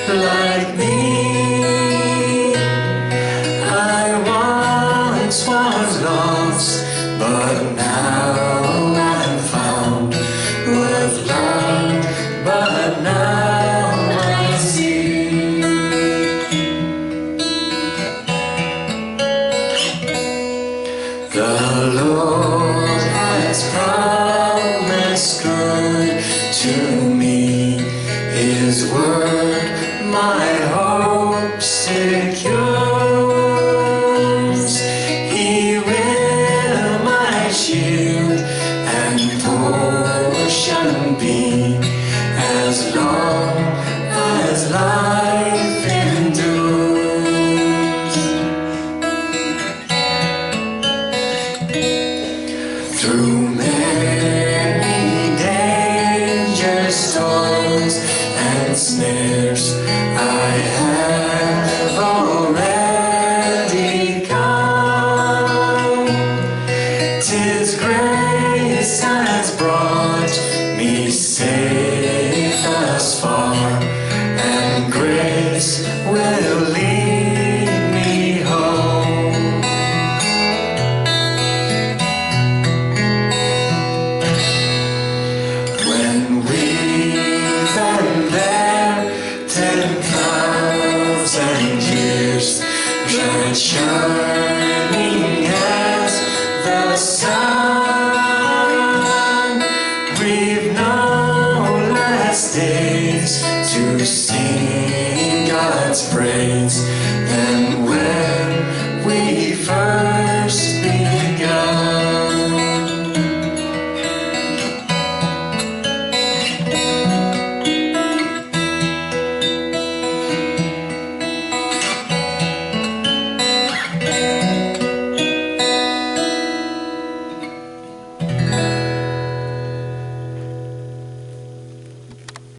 like me. I once was lost, but now I'm found. Was blind, but now I see. The Lord has promised good to me. His word my hope secures. He will my shield and portion be, as long as life endures. Through many dangers, storms, and snares, I have already come. 'Tis grace has brought me safe thus far, and grace will lead me home. When we've been there 10,000 years, bright shining as the sun, we've no last days to sing God's praise.